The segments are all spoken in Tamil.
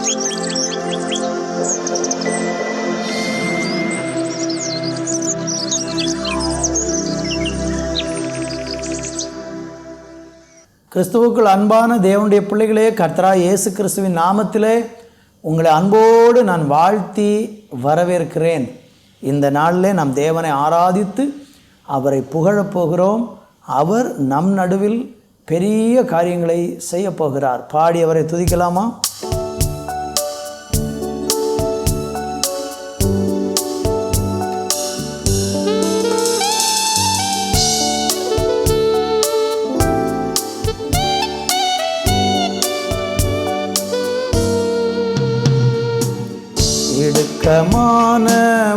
கிறிஸ்துவுக்குள் அன்பான தேவனுடைய பிள்ளைகளே, கர்த்தராகிய இயேசு கிறிஸ்துவின் நாமத்திலே உங்களை அன்போடு நான் வாழ்த்தி வரவேற்கிறேன். இந்த நாளிலே நாம் தேவனை ஆராதித்து அவரை புகழப் போகிறோம். அவர் நம் நடுவில் பெரிய காரியங்களை செய்ய போகிறார். பாடி அவரை துதிக்கலாமா? இடுக்கமான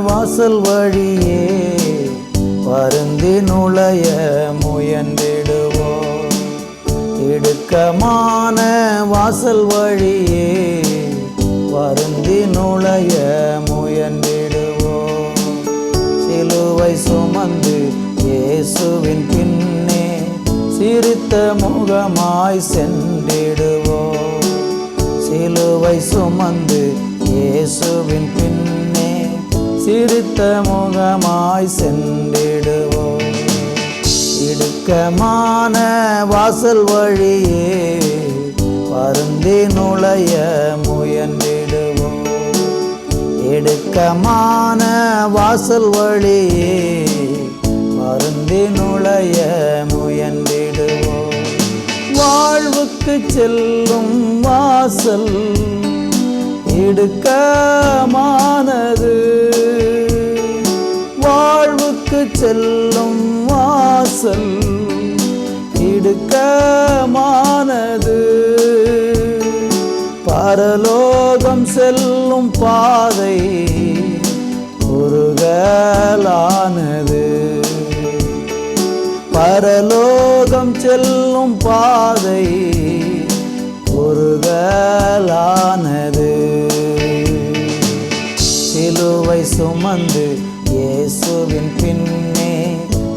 வாசல் வழியே வருந்தி நுழைய முயன்றிடுவோம். இடுக்கமான வாசல் வழியே வருந்தி நுழைய முயன்றிடுவோம். சிலுவை சுமந்து இயேசுவின் பின்னே சிரித்த முகமாய் சென்றிடுவோம். சிலுவை சுமந்து இயேசுவின் பின்னே சிரித்த முகமாய் சென்றிடுவோம். இடுக்கமான வாசல் வழியே வருந்தி நுழைய முயன்றிடுவோம். இடுக்கமான வாசல் வழியே வருந்தி நுழைய முயன்றிடுவோம். வாழ்வுக்கு செல்லும் வாசல் இடுக்கமானது. வாழ்வுக்கு செல்லும் வாசல் இடுக்கமானது. பரலோகம் செல்லும் பாதை குறுகலானது. பரலோகம் செல்லும் பாதை குறுகலானது. சிலுவை சுமந்து இயேசுவின் பின்னே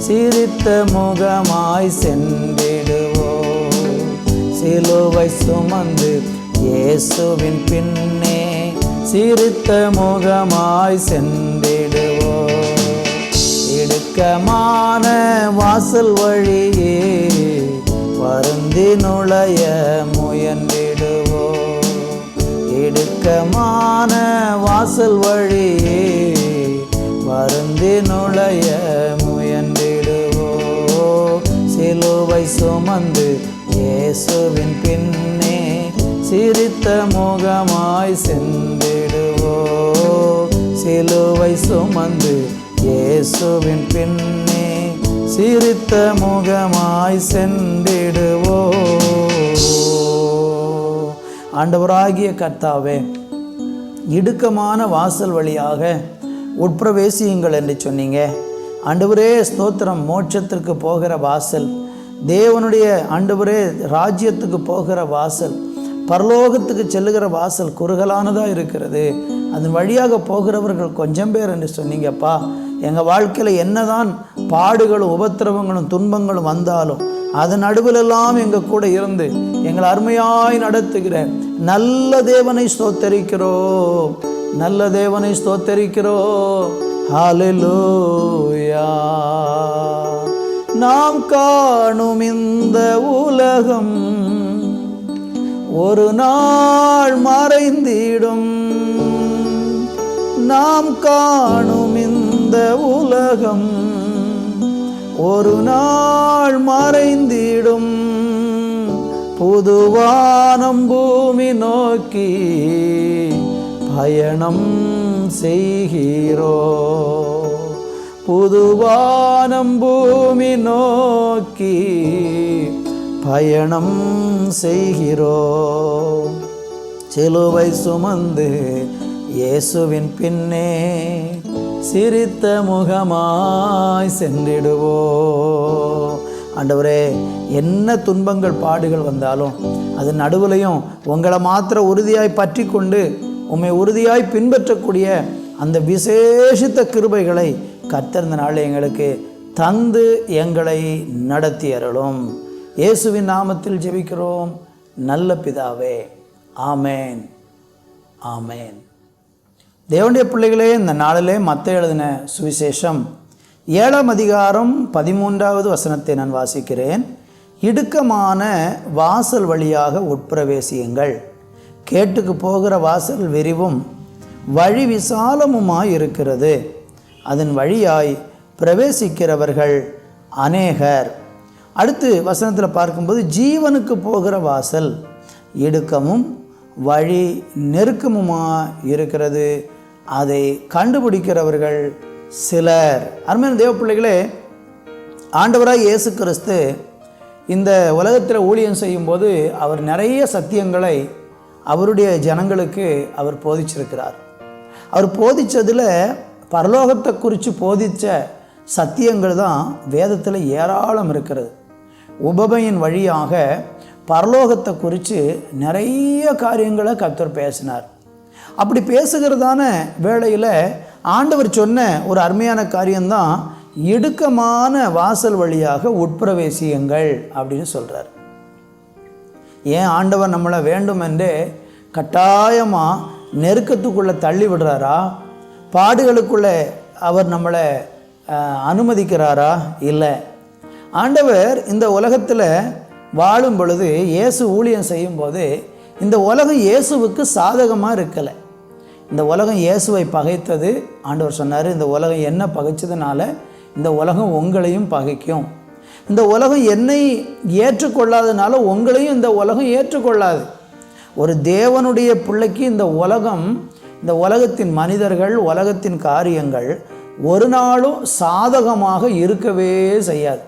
சிரித்த முகமாய் சென்றிடுவோம். சிலுவை சுமந்து இயேசுவின் பின்னே சிரித்த முகமாய் சென்றிடுவோம். இடுக்கமான வாசல் வழியே வருந்தி நுழைய முயன்றிடுவோம். இடுக்கமான வாசல் வழியே வருந்தி நுழைய முயன்றிடுவோம். சிலுவை சுமந்து இயேசுவின் பின்னே சிரித்த முகமாய் சென்றிடுவோம். சிலுவை சுமந்து இயேசுவின் பின்னே சிரித்த முகமாய் சென்றிடுவோம். ஆண்டவராகிய கர்த்தாவே, இடுக்கமான வாசல் வழியாக உட்பிரவேசியுங்கள் என்று சொன்னீங்க. ஆண்டவரே ஸ்தோத்திரம். மோட்சத்திற்கு போகிற வாசல், தேவனுடைய ஆண்டவரே ராஜ்யத்துக்கு போகிற வாசல், பரலோகத்துக்கு செல்லுகிற வாசல் குறுகலானதாக இருக்கிறது. அதன் வழியாக போகிறவர்கள் கொஞ்சம் பேர் என்று சொன்னீங்கப்பா. எங்கள் வாழ்க்கையில் என்னதான் பாடுகளும் உபத்திரவங்களும் துன்பங்களும் வந்தாலும் அதன் நடுவிலெல்லாம் எங்கள் கூட இருந்து எங்களை அருமையாய் நடத்துகிற நல்ல தேவனை ஸ்தோத்தரிக்கிறோம். நல்ல தேவனை ஸ்தோத்தரிக்கிறோம். ஹல்லேலூயா. நாம் காணும் இந்த உலகம் ஒரு நாள் மறைந்திடும். நாம் காணும் இந்த உலகம் ஒரு நாள் மறைந்திடும். புதுவானம் பூமி நோக்கி பயணம் செய்கிறோ. புதுவானம் பூமி நோக்கி பயணம் செய்கிறோம். சிலுவை சுமந்து இயேசுவின் பின்னே சிரித்த முகமாய் சென்றிடுவோம். ஆண்டவரே, என்ன துன்பங்கள் பாடுகள் வந்தாலும் அது நடுவுலையும் உங்களை மாத்திர உறுதியாய் பற்றி கொண்டு உம்மை உறுதியாய் பின்பற்றக்கூடிய அந்த விசேஷித்த கிருபைகளை கர்த்தர் இந்த நாளில் எங்களுக்கு தந்து எங்களை நடத்தி அருளும். இயேசுவின் நாமத்தில் ஜெபிக்கிறோம் நல்ல பிதாவே, ஆமேன். ஆமேன். தேவனுடைய பிள்ளைகளே, இந்த நாளிலே மத்தேயு எழுதின சுவிசேஷம் 7ஆம் அதிகாரம் 13வது வசனத்தை நான் வாசிக்கிறேன். இடுக்கமான வாசல் வழியாக உட்பிரவேசியுங்கள், கேட்டுக்கு போகிற வாசல் விரிவும் வழி விசாலமுமாய் இருக்கிறது, அதன் வழியாய் பிரவேசிக்கிறவர்கள் அநேகர். அடுத்து வசனத்தில் பார்க்கும்போது, ஜீவனுக்கு போகிற வாசல் இடுக்கமும் வழி நெருக்கமுமாக இருக்கிறது, அதை கண்டுபிடிக்கிறவர்கள் சிலர். அருமையான தேவ பிள்ளைகளே, ஆண்டவராய் இயேசு கிறிஸ்து இந்த உலகத்தில் ஊழியம் செய்யும்போது அவர் நிறைய சத்தியங்களை அவருடைய ஜனங்களுக்கு அவர் போதிச்சிருக்கிறார். அவர் போதித்ததில் பரலோகத்தை குறித்து போதித்த சத்தியங்கள் தான் வேதத்தில் ஏராளம் இருக்கிறது. உபமையின் வழியாக பரலோகத்தை குறித்து நிறைய காரியங்களை கர்த்தர் பேசினார். அப்படி பேசுகிறதான வேளையில் ஆண்டவர் சொன்ன ஒரு அருமையான காரியம்தான், இடுக்கமான வாசல் வழியாக உட்பிரவேசியுங்கள் அப்படின்னு சொல்கிறார். ஏன் ஆண்டவர் நம்மளை வேண்டுமென்றே கட்டாயமாக நெருக்கத்துக்குள்ளே தள்ளி விடுறாரா? பாடுகளுக்குள்ளே அவர் நம்மளை அனுமதிக்கிறாரா? இல்லை. ஆண்டவர் இந்த உலகத்தில் வாழும் பொழுது, இயேசு ஊழியம் செய்யும்போது இந்த உலகம் இயேசுவுக்கு சாதகமாக இருக்கலை. இந்த உலகம் இயேசுவை பகைத்தது. ஆண்டவர் சொன்னார், இந்த உலகம் என்ன பகைச்சதுனால இந்த உலகம் உங்களையும் பகைக்கும். இந்த உலகம் என்னை ஏற்றுக்கொள்ளாதனால உங்களையும் இந்த உலகம் ஏற்றுக்கொள்ளாது. ஒரு தேவனுடைய பிள்ளைக்கு இந்த உலகம், இந்த உலகத்தின் மனிதர்கள், உலகத்தின் காரியங்கள் ஒரு நாளும் சாதகமாக இருக்கவே செய்யாது.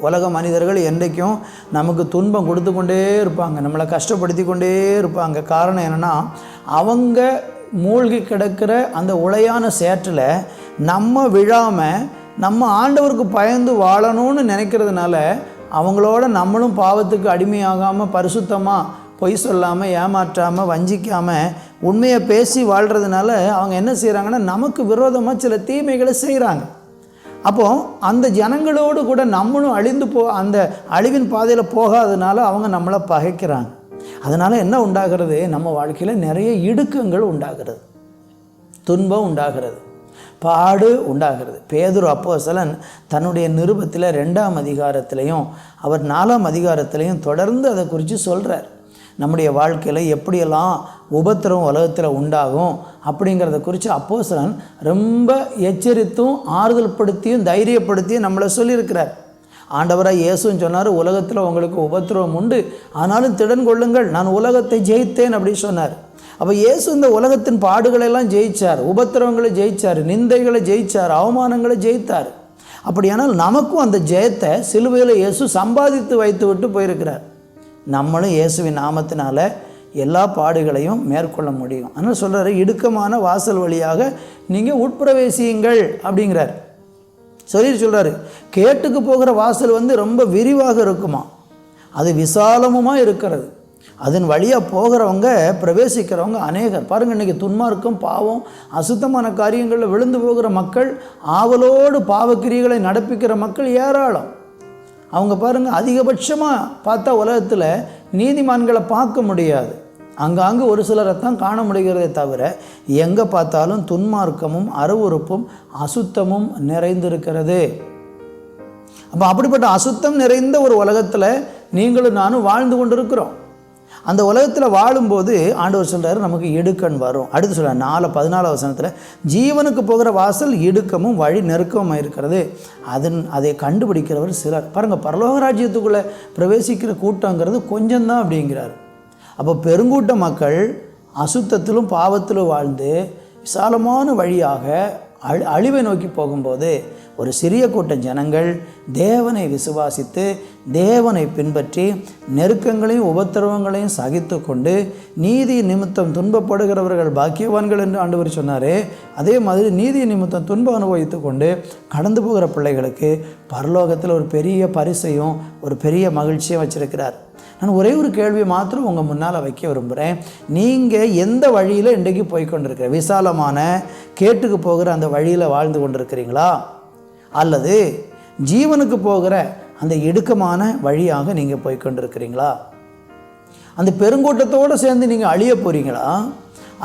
உலக மனிதர்கள் என்றைக்கும் நமக்கு துன்பம் கொடுத்து கொண்டே இருப்பாங்க, நம்மளை கஷ்டப்படுத்தி கொண்டே இருப்பாங்க. காரணம் என்னென்னா, அவங்க மூழ்கி கிடக்கிற அந்த உளையான சேற்றில் நம்ம விழாமல் நம்ம ஆண்டவருக்கு பயந்து வாழணும்னு நினைக்கிறதுனால அவங்களோட நம்மளும் பாவத்துக்கு அடிமையாகாமல் பரிசுத்தமாக பொய் சொல்லாமல் ஏமாற்றாமல் வஞ்சிக்காமல் உண்மையை பேசி வாழ்கிறதுனால அவங்க என்ன செய்கிறாங்கன்னா, நமக்கு விரோதமாக சில தீமைகளை செய்கிறாங்க. அப்போது அந்த ஜனங்களோடு கூட நம்மளும் அழிந்து அந்த அழிவின் பாதையில் போகாதனால அவங்க நம்மளை பகைக்கிறாங்க. அதனால் என்ன உண்டாகிறது? நம்ம வாழ்க்கையில் நிறைய இடுக்கங்கள் உண்டாகிறது, துன்பம் உண்டாகிறது, பாடு உண்டாகிறது. பேதுரு அப்போஸ்தலன் தன்னுடைய நிருபத்தில் 2ஆம் அதிகாரத்திலையும் அவர் 4ஆம் அதிகாரத்திலையும் தொடர்ந்து அதை குறித்து சொல்கிறார். நம்முடைய வாழ்க்கையில் எப்படியெல்லாம் உபத்திரம் உலகத்தில் உண்டாகும் அப்படிங்கிறத குறித்து அப்போஸ்தலன் ரொம்ப எச்சரித்தும் ஆறுதல் படுத்தியும் தைரியப்படுத்தியும் நம்மளை சொல்லியிருக்கிறார். ஆண்டவராக இயேசுன்னு சொன்னார், உலகத்தில் உங்களுக்கு உபத்திரவம் உண்டு, ஆனாலும் திடன் கொள்ளுங்கள், நான் உலகத்தை ஜெயித்தேன் அப்படின்னு சொன்னார். அப்போ இயேசு இந்த உலகத்தின் பாடுகளெல்லாம் ஜெயித்தார், உபத்திரவங்களை ஜெயித்தார், நிந்தைகளை ஜெயித்தார், அவமானங்களை ஜெயித்தார். அப்படியானால் நமக்கும் அந்த ஜெயத்தை சிலுவையில் இயேசு சம்பாதித்து வைத்து விட்டு போயிருக்கிறார். நம்மளும் இயேசுவின் நாமத்தினால எல்லா பாடுகளையும் மேற்கொள்ள முடியும். ஆனால் சொல்கிறாரு, இடுக்கமான வாசல் வழியாக நீங்கள் உட்பிரவேசியுங்கள் அப்படிங்கிறார். சொல்கிறாரு, கேட்டுக்கு போகிற வாசல் ரொம்ப விரிவாக இருக்குமா, அது விசாலமுமாக இருக்கிறது, அதன் வழியாக போகிறவங்க பிரவேசிக்கிறவங்க அநேகர். பாருங்கள், இன்றைக்கி துன்மார்க்கம், பாவம், அசுத்தமான காரியங்களில் விழுந்து போகிற மக்கள், ஆவலோடு பாவக்கிரிகளை நடப்பிக்கிற மக்கள் ஏராளம். அவங்க பாருங்கள், அதிகபட்சமாக பார்த்தா உலகத்தில் நீதிமான்களை பார்க்க முடியாது, அங்காங்கு ஒரு சிலரை தான் காண முடிகிறதே தவிர எங்கே பார்த்தாலும் துன்மார்க்கமும் அருவருப்பும் அசுத்தமும் நிறைந்திருக்கிறது. அப்போ அப்படிப்பட்ட அசுத்தம் நிறைந்த ஒரு உலகத்தில் நீங்களும் நானும் வாழ்ந்து கொண்டிருக்கிறோம். அந்த உலகத்தில் வாழும்போது ஆண்டவர் சொல்கிறார், நமக்கு இடுக்கண் வரும். அடுத்து சொல்கிறார் 4:14 வசனத்தில், ஜீவனுக்கு போகிற வாசல் இடுக்கமும் வழி நெருக்கமாக இருக்கிறது, அதை கண்டுபிடிக்கிறவர் சிலர். பாருங்கள், பரலோக ராஜ்யத்துக்குள்ளே பிரவேசிக்கிற கூட்டங்கிறது கொஞ்சம்தான் அப்படிங்கிறார். அப்போ பெருங்கூட்ட மக்கள் அசுத்தத்திலும் பாவத்திலும் வாழ்ந்து விசாலமான வழியாக அழிவை நோக்கி போகும்போது, ஒரு சிறிய கூட்ட ஜனங்கள் தேவனை விசுவாசித்து தேவனை பின்பற்றி நெருக்கங்களையும் உபத்திரவங்களையும் சகித்து கொண்டு நீதி நிமித்தம் துன்பப்படுகிறவர்கள் பாக்கியவான்கள் என்று ஆண்டவர் சொன்னாரே, அதே மாதிரி நீதி நிமித்தம் துன்பம் அனுபவித்து கொண்டு கடந்து போகிற பிள்ளைகளுக்கு பரலோகத்தில் ஒரு பெரிய பரிசையும் ஒரு பெரிய மகிழ்ச்சியும் வச்சிருக்கிறார். நான் ஒரே ஒரு கேள்வியை மாத்திரம் உங்கள் முன்னால் வைக்க விரும்புகிறேன். நீங்கள் எந்த வழியில் இன்றைக்கு போய்கொண்டிருக்கிற? விசாலமான கேட்டுக்கு போகிற அந்த வழியில் வாழ்ந்து கொண்டிருக்கிறீங்களா, அல்லது ஜீவனுக்கு போகிற அந்த இடுக்கமான வழியாக நீங்கள் போய்கொண்டிருக்கிறீங்களா? அந்த பெருங்கூட்டத்தோடு சேர்ந்து நீங்கள் அழிய போகிறீங்களா,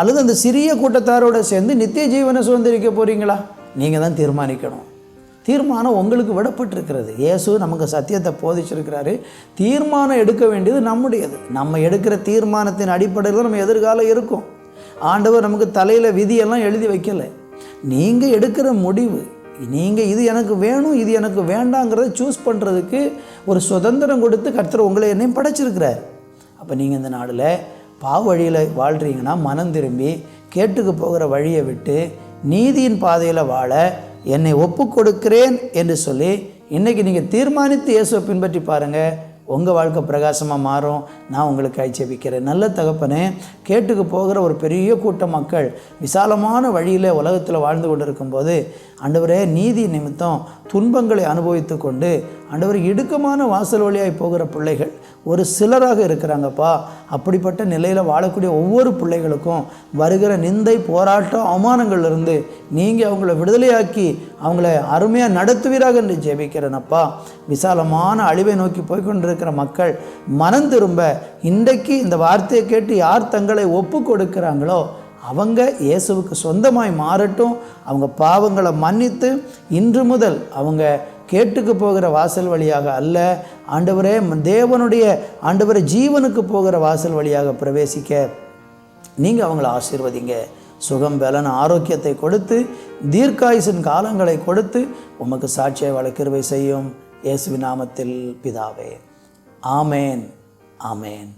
அல்லது அந்த சிறிய கூட்டத்தாரோடு சேர்ந்து நித்திய ஜீவனை சுதந்திரிக்க போகிறீங்களா? நீங்கள் தான் தீர்மானிக்கணும். தீர்மானம் உங்களுக்கு விடப்பட்டிருக்கிறது. இயேசு நமக்கு சத்தியத்தை போதிச்சிருக்கிறாரு. தீர்மானம் எடுக்க வேண்டியது நம்முடையது. நம்ம எடுக்கிற தீர்மானத்தின் அடிப்படையில் நம்ம எதிர்காலம் இருக்கும். ஆண்டவர் நமக்கு தலையில் விதியெல்லாம் எழுதி வைக்கலை. நீங்கள் எடுக்கிற முடிவு, நீங்கள் இது எனக்கு வேணும் இது எனக்கு வேண்டாங்கிறத சூஸ் பண்ணுறதுக்கு ஒரு சுதந்திரம் கொடுத்து கர்த்தர் உங்களை என்னையும் படைச்சிருக்கிறார். அப்போ நீங்கள் இந்த நாளில் பாவ வழியில் வாழ்கிறீங்கன்னா மனம் திரும்பி கேட்டுக்கு போகிற வழியை விட்டு நீதியின் பாதையில் வாழ என்னை ஒப்பு கொடுக்கிறேன் என்று சொல்லி இன்றைக்கி நீங்கள் தீர்மானித்து இயேசுவை பின்பற்றி பாருங்கள். உங்கள் வாழ்க்கை பிரகாசமாக மாறும். நான் உங்களுக்கு ஜெபிக்கிறேன். நல்ல தகப்பனே, கேட்டுக்கு போகிற ஒரு பெரிய கூட்டம் மக்கள் விசாலமான வழியில் உலகத்தில் வாழ்ந்து கொண்டு இருக்கும்போது ஆண்டவரே, நீதி நிமித்தம் துன்பங்களை அனுபவித்து கொண்டு ஆண்டவர் இடுக்கமான வாசல் வழியாய் போகிற பிள்ளைகள் ஒரு சிலராக இருக்கிறாங்கப்பா. அப்படிப்பட்ட நிலையில் வாழக்கூடிய ஒவ்வொரு பிள்ளைகளுக்கும் வருகிற நிந்தை, போராட்டம், அவமானங்கள்லேருந்து நீங்கள் அவங்கள விடுதலையாக்கி அவங்கள அருமையாக நடத்துவீராக என்று ஜெபிக்கிறேனப்பா. விசாலமான அழிவை நோக்கி போய்கொண்டிருக்கிற மக்கள் மனம் திரும்ப இன்றைக்கு இந்த வார்த்தையை கேட்டு யார் தங்களை ஒப்பு கொடுக்கிறாங்களோ அவங்க இயேசுவுக்கு சொந்தமாய் மாறட்டும். அவங்க பாவங்களை மன்னித்து இன்று முதல் அவங்க கேட்டுக்கு போகிற வாசல் வழியாக அல்ல ஆண்டவரே, தேவனுடைய ஆண்டவரே ஜீவனுக்கு போகிற வாசல் வழியாக பிரவேசிக்க நீங்கள் அவங்கள ஆசீர்வதிங்க. சுகம், பலன், ஆரோக்கியத்தை கொடுத்து தீர்க்காயுசின் காலங்களை கொடுத்து உமக்கு சாட்சியை வாழ கிருபை செய்யும். இயேசுவின் நாமத்தில் பிதாவே, ஆமேன், ஆமேன்.